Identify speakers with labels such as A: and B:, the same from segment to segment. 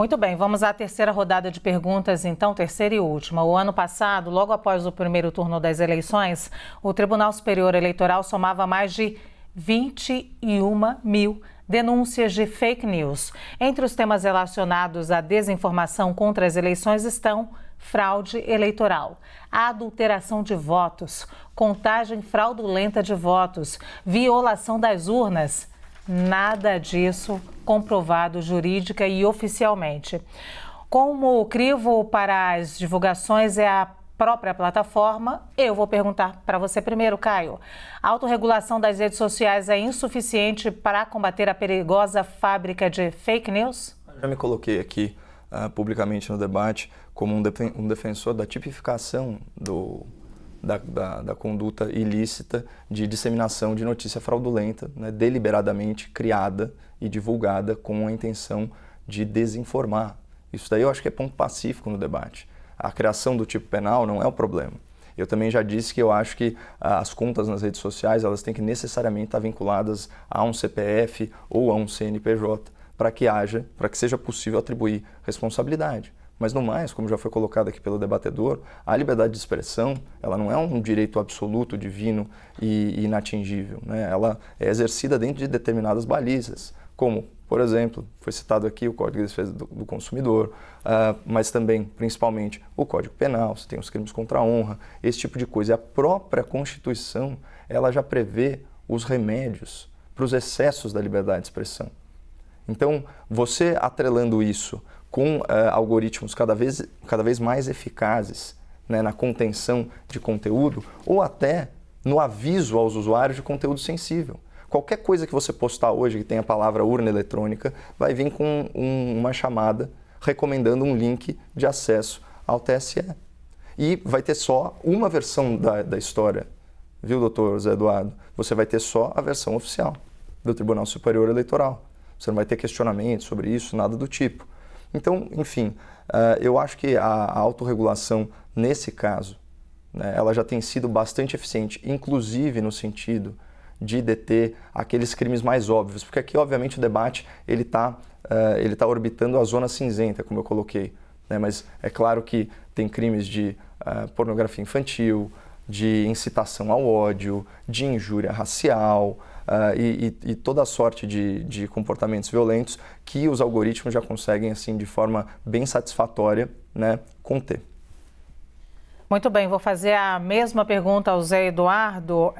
A: Muito bem, vamos à terceira rodada de perguntas, então, terceira e última. O ano passado, logo após o primeiro turno das eleições, o Tribunal Superior Eleitoral somava mais de 21 mil denúncias de fake news. Entre os temas relacionados à desinformação contra as eleições estão fraude eleitoral, adulteração de votos, contagem fraudulenta de votos, violação das urnas. Nada disso comprovado jurídica e oficialmente. Como o crivo para as divulgações é a própria plataforma, eu vou perguntar para você primeiro, Caio. A autorregulação das redes sociais é insuficiente para combater a perigosa fábrica de fake news?
B: Já me coloquei aqui publicamente no debate como um defensor da tipificação da conduta ilícita de disseminação de notícia fraudulenta, né, deliberadamente criada e divulgada com a intenção de desinformar. Isso daí eu acho que é ponto pacífico no debate. A criação do tipo penal não é o problema. Eu também já disse que eu acho que as contas nas redes sociais elas têm que necessariamente estar vinculadas a um CPF ou a um CNPJ para que seja possível atribuir responsabilidade. Mas no mais, como já foi colocado aqui pelo debatedor, a liberdade de expressão ela não é um direito absoluto, divino e inatingível, né? Ela é exercida dentro de determinadas balizas, como, por exemplo, foi citado aqui o Código de Defesa do Consumidor, mas também, principalmente, o Código Penal, você tem os crimes contra a honra, esse tipo de coisa. E a própria Constituição ela já prevê os remédios para os excessos da liberdade de expressão. Então, você atrelando isso com algoritmos cada vez mais eficazes, né, na contenção de conteúdo ou até no aviso aos usuários de conteúdo sensível. Qualquer coisa que você postar hoje que tenha a palavra urna eletrônica vai vir com uma chamada recomendando um link de acesso ao TSE. E vai ter só uma versão da história, viu, doutor Zé Eduardo? Você vai ter só a versão oficial do Tribunal Superior Eleitoral. Você não vai ter questionamento sobre isso, nada do tipo. Então, enfim, eu acho que a autorregulação, nesse caso, né, ela já tem sido bastante eficiente, inclusive no sentido de deter aqueles crimes mais óbvios, porque aqui, obviamente, o debate ele tá orbitando a zona cinzenta, como eu coloquei, né, mas é claro que tem crimes de pornografia infantil, de incitação ao ódio, de injúria racial, e toda a sorte de comportamentos violentos que os algoritmos já conseguem, assim, de forma bem satisfatória, né, conter.
A: Muito bem, vou fazer a mesma pergunta ao Zé Eduardo.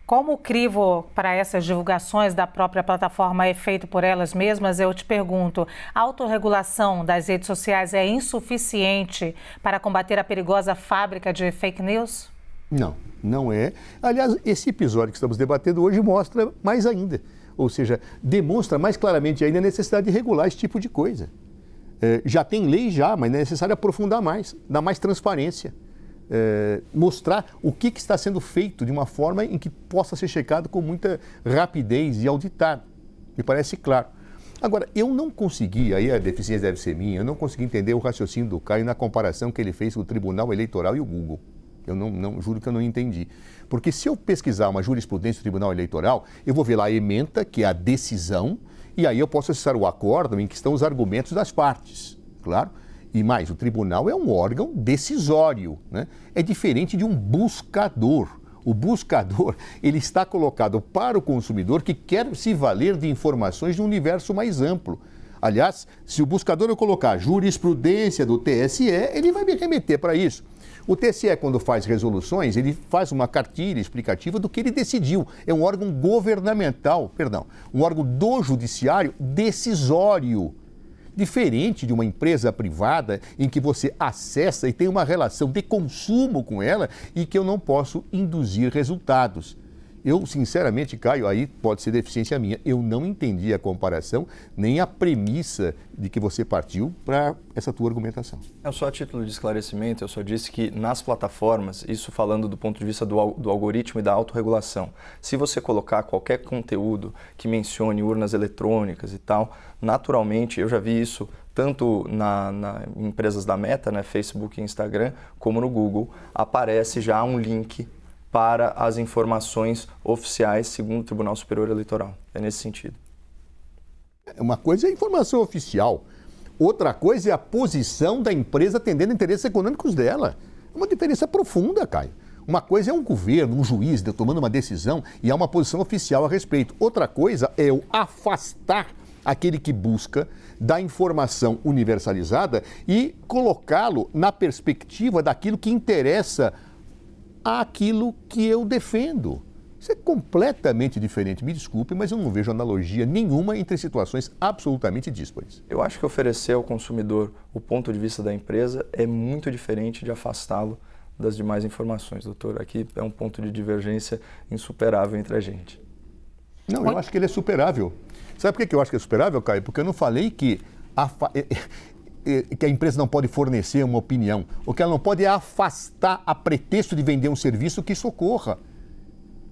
A: Como o crivo para essas divulgações da própria plataforma é feito por elas mesmas, eu te pergunto, a autorregulação das redes sociais é insuficiente para combater a perigosa fábrica de fake news?
C: Não, não é. Aliás, esse episódio que estamos debatendo hoje mostra mais ainda. Ou seja, demonstra mais claramente ainda a necessidade de regular esse tipo de coisa. Já tem lei mas é necessário aprofundar mais, dar mais transparência. Mostrar o que está sendo feito de uma forma em que possa ser checado com muita rapidez e auditado. Me parece claro. Agora, eu não consegui, aí a deficiência deve ser minha, eu não consegui entender o raciocínio do Caio na comparação que ele fez com o Tribunal Eleitoral e o Google. Eu não juro que eu não entendi. Porque se eu pesquisar uma jurisprudência do Tribunal Eleitoral, eu vou ver lá a ementa, que é a decisão, e aí eu posso acessar o acórdão em que estão os argumentos das partes, claro. E mais, o tribunal é um órgão decisório, né? É diferente de um buscador. O buscador, ele está colocado para o consumidor que quer se valer de informações de um universo mais amplo. Aliás, se o buscador eu colocar jurisprudência do TSE, ele vai me remeter para isso. O TSE, quando faz resoluções, ele faz uma cartilha explicativa do que ele decidiu. É um órgão governamental, um órgão do judiciário decisório. Diferente de uma empresa privada em que você acessa e tem uma relação de consumo com ela e que eu não posso induzir resultados. Eu, sinceramente, Caio, aí pode ser deficiência minha. Eu não entendi a comparação, nem a premissa de que você partiu para essa tua argumentação.
B: Só a título de esclarecimento, eu só disse que nas plataformas, isso falando do ponto de vista do algoritmo e da autorregulação, se você colocar qualquer conteúdo que mencione urnas eletrônicas e tal, naturalmente, eu já vi isso tanto em empresas da Meta, né, Facebook e Instagram, como no Google, aparece já um link para as informações oficiais segundo o Tribunal Superior Eleitoral. É nesse sentido.
C: Uma coisa é a informação oficial, outra coisa é a posição da empresa atendendo interesses econômicos dela. É uma diferença profunda, Caio. Uma coisa é um governo, um juiz tomando uma decisão e há uma posição oficial a respeito. Outra coisa é o afastar aquele que busca da informação universalizada e colocá-lo na perspectiva daquilo que interessa àquilo que eu defendo. Isso é completamente diferente. Me desculpe, mas eu não vejo analogia nenhuma entre situações absolutamente díspares.
B: Eu acho que oferecer ao consumidor o ponto de vista da empresa é muito diferente de afastá-lo das demais informações, doutor. Aqui é um ponto de divergência insuperável entre a gente.
C: Não, eu acho que ele é superável. Sabe por que eu acho que é superável, Caio? Porque eu não falei que a empresa não pode fornecer uma opinião. O que ela não pode é afastar a pretexto de vender um serviço que socorra.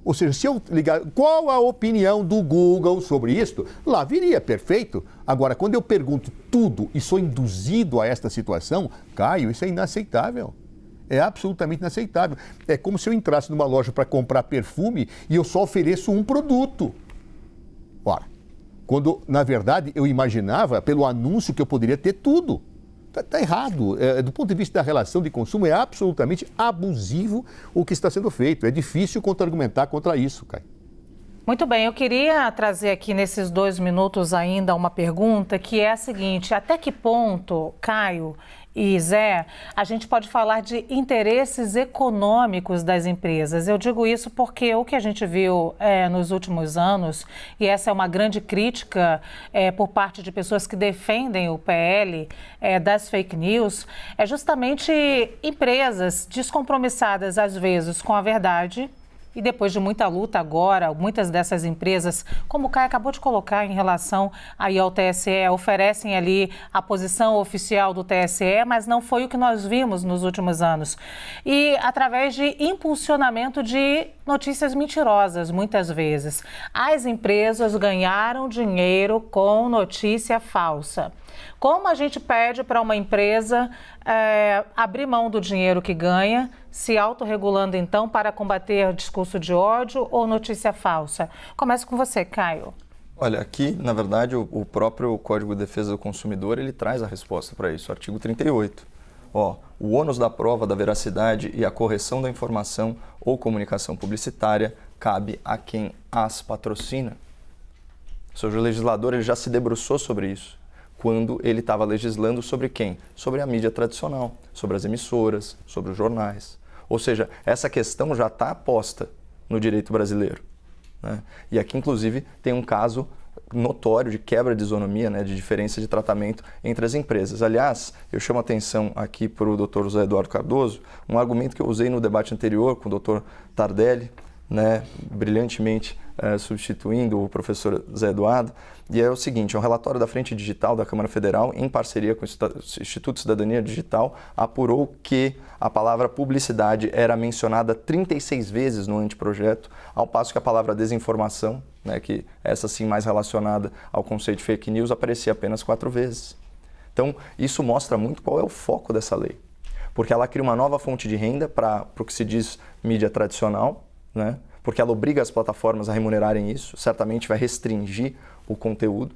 C: Ou seja, se eu ligar, qual a opinião do Google sobre isto? Lá viria, perfeito. Agora, quando eu pergunto tudo e sou induzido a esta situação, Caio, isso é inaceitável. É absolutamente inaceitável. É como se eu entrasse numa loja para comprar perfume e eu só ofereço um produto. Ora, quando, na verdade, eu imaginava, pelo anúncio, que eu poderia ter tudo. Está errado. Do ponto de vista da relação de consumo, é absolutamente abusivo o que está sendo feito. É difícil contra-argumentar contra isso, Caio.
A: Muito bem, eu queria trazer aqui nesses 2 minutos ainda uma pergunta que é a seguinte: até que ponto, Caio e Zé, a gente pode falar de interesses econômicos das empresas? Eu digo isso porque o que a gente viu nos últimos anos, e essa é uma grande crítica por parte de pessoas que defendem o PL das fake news, é justamente empresas descompromissadas às vezes com a verdade. E depois de muita luta agora, muitas dessas empresas, como o Caio acabou de colocar em relação aí ao TSE, oferecem ali a posição oficial do TSE, mas não foi o que nós vimos nos últimos anos. E através de impulsionamento de notícias mentirosas, muitas vezes. As empresas ganharam dinheiro com notícia falsa. Como a gente pede para uma empresa abrir mão do dinheiro que ganha, se autorregulando então para combater discurso de ódio ou notícia falsa? Começo com você, Caio.
B: Olha, aqui, na verdade, o próprio Código de Defesa do Consumidor, ele traz a resposta para isso, artigo 38. O ônus da prova da veracidade e a correção da informação ou comunicação publicitária cabe a quem as patrocina. Ou seja, o legislador ele já se debruçou sobre isso quando ele estava legislando sobre quem? Sobre a mídia tradicional, sobre as emissoras, sobre os jornais. Ou seja, essa questão já está posta no direito brasileiro, né? E aqui, inclusive, tem um caso notório de quebra de isonomia, né, de diferença de tratamento entre as empresas. Aliás, eu chamo a atenção aqui para o Dr. José Eduardo Cardoso, um argumento que eu usei no debate anterior com o Dr. Tardelli, né, brilhantemente substituindo o professor Zé Eduardo, e é o seguinte: um relatório da Frente Digital da Câmara Federal, em parceria com o Instituto Cidadania Digital, apurou que a palavra publicidade era mencionada 36 vezes no anteprojeto, ao passo que a palavra desinformação, né, que essa sim mais relacionada ao conceito de fake news, aparecia apenas 4 vezes. Então, isso mostra muito qual é o foco dessa lei, porque ela cria uma nova fonte de renda para o que se diz mídia tradicional, né? Porque ela obriga as plataformas a remunerarem isso, certamente vai restringir o conteúdo,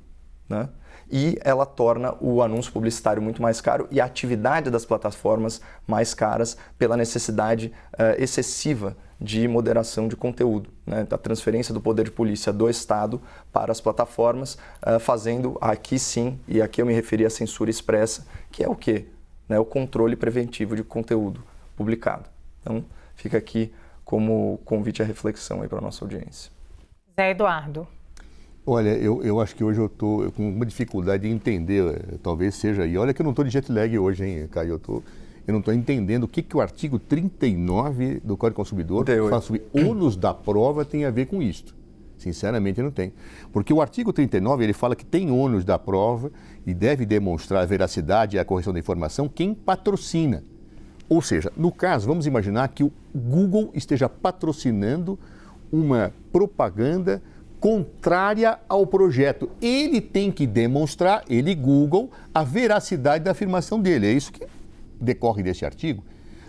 B: né? E ela torna o anúncio publicitário muito mais caro e a atividade das plataformas mais caras pela necessidade excessiva de moderação de conteúdo, né? A transferência do poder de polícia do Estado para as plataformas, fazendo aqui sim, e aqui eu me referi à censura expressa, que é o quê? Né? O controle preventivo de conteúdo publicado. Então, fica aqui como convite à reflexão aí para a nossa audiência.
A: Zé Eduardo.
C: Olha, eu acho que hoje eu estou com uma dificuldade de entender, talvez seja aí. Olha que eu não estou de jet lag hoje, hein, Caio? Eu não estou entendendo o que o artigo 39 do Código do Consumidor, que fala sobre ônus da prova, tem a ver com isto. Sinceramente, não tem. Porque o artigo 39, ele fala que tem ônus da prova e deve demonstrar a veracidade e a correção da informação quem patrocina. Ou seja, no caso, vamos imaginar que o Google esteja patrocinando uma propaganda contrária ao projeto. Ele tem que demonstrar, ele, Google, a veracidade da afirmação dele. É isso que decorre desse artigo.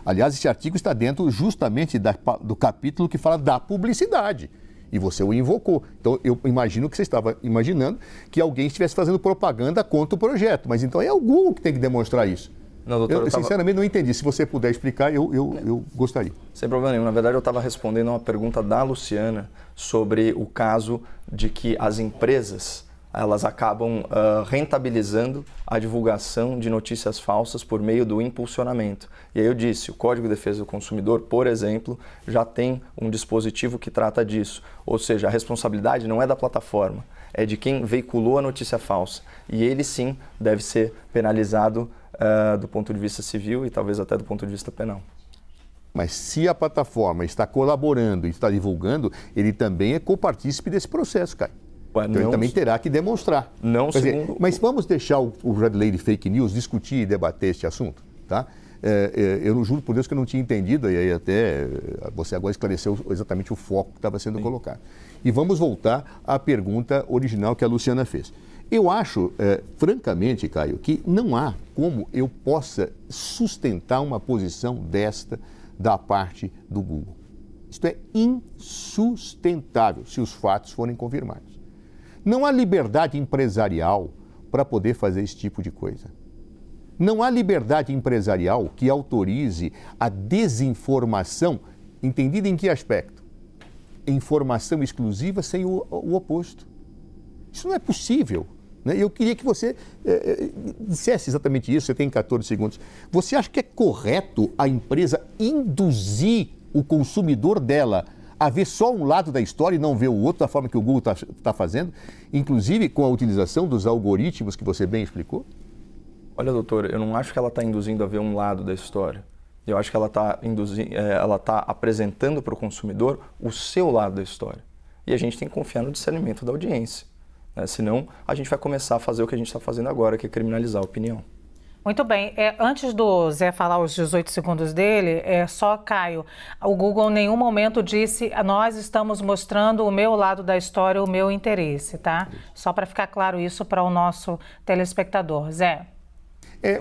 C: Aliás, esse artigo está dentro justamente do capítulo que fala da publicidade. E você o invocou. Então, eu imagino que você estava imaginando que alguém estivesse fazendo propaganda contra o projeto. Mas então é o Google que tem que demonstrar isso.
B: Não, doutor,
C: eu sinceramente não entendi. Se você puder explicar, eu gostaria.
B: Sem problema nenhum. Na verdade, eu estava respondendo a uma pergunta da Luciana sobre o caso de que as empresas elas acabam rentabilizando a divulgação de notícias falsas por meio do impulsionamento. E aí eu disse, o Código de Defesa do Consumidor, por exemplo, já tem um dispositivo que trata disso. Ou seja, a responsabilidade não é da plataforma, é de quem veiculou a notícia falsa. E ele sim deve ser penalizado do ponto de vista civil e talvez até do ponto de vista penal.
C: Mas se a plataforma está colaborando e está divulgando, ele também é copartícipe desse processo, Caio. Então ele também terá que demonstrar.
B: Não,
C: Quer
B: segundo...
C: dizer, mas vamos deixar o Red Lady Fake News discutir e debater este assunto, tá? Eu não juro por Deus que eu não tinha entendido, e aí até você agora esclareceu exatamente o foco que estava sendo colocado. E vamos voltar à pergunta original que a Luciana fez. Eu acho, francamente, Caio, que não há como eu possa sustentar uma posição desta da parte do Google. Isto é insustentável se os fatos forem confirmados. Não há liberdade empresarial para poder fazer esse tipo de coisa. Não há liberdade empresarial que autorize a desinformação, entendida em que aspecto? Informação exclusiva sem o oposto. Isso não é possível. Né? Eu queria que você dissesse exatamente isso, você tem 14 segundos. Você acha que é correto a empresa induzir o consumidor dela a ver só um lado da história e não ver o outro, da forma que o Google está fazendo, inclusive com a utilização dos algoritmos que você bem explicou?
B: Olha, doutor, eu não acho que ela está induzindo a ver um lado da história. Eu acho que ela está apresentando para o consumidor o seu lado da história. E a gente tem que confiar no discernimento da audiência. Né? Senão, a gente vai começar a fazer o que a gente está fazendo agora, que é criminalizar a opinião.
A: Muito bem. Antes do Zé falar os 18 segundos dele, só Caio, o Google em nenhum momento disse nós estamos mostrando o meu lado da história, o meu interesse, tá? Só para ficar claro isso para o nosso telespectador. Zé.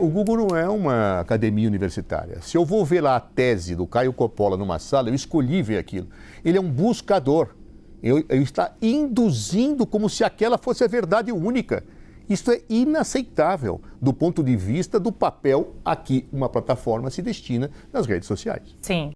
C: O Google não é uma academia universitária. Se eu vou ver lá a tese do Caio Coppola numa sala, eu escolhi ver aquilo. Ele é um buscador. Ele está induzindo como se aquela fosse a verdade única. Isso é inaceitável do ponto de vista do papel a que uma plataforma se destina nas redes sociais.
A: Sim.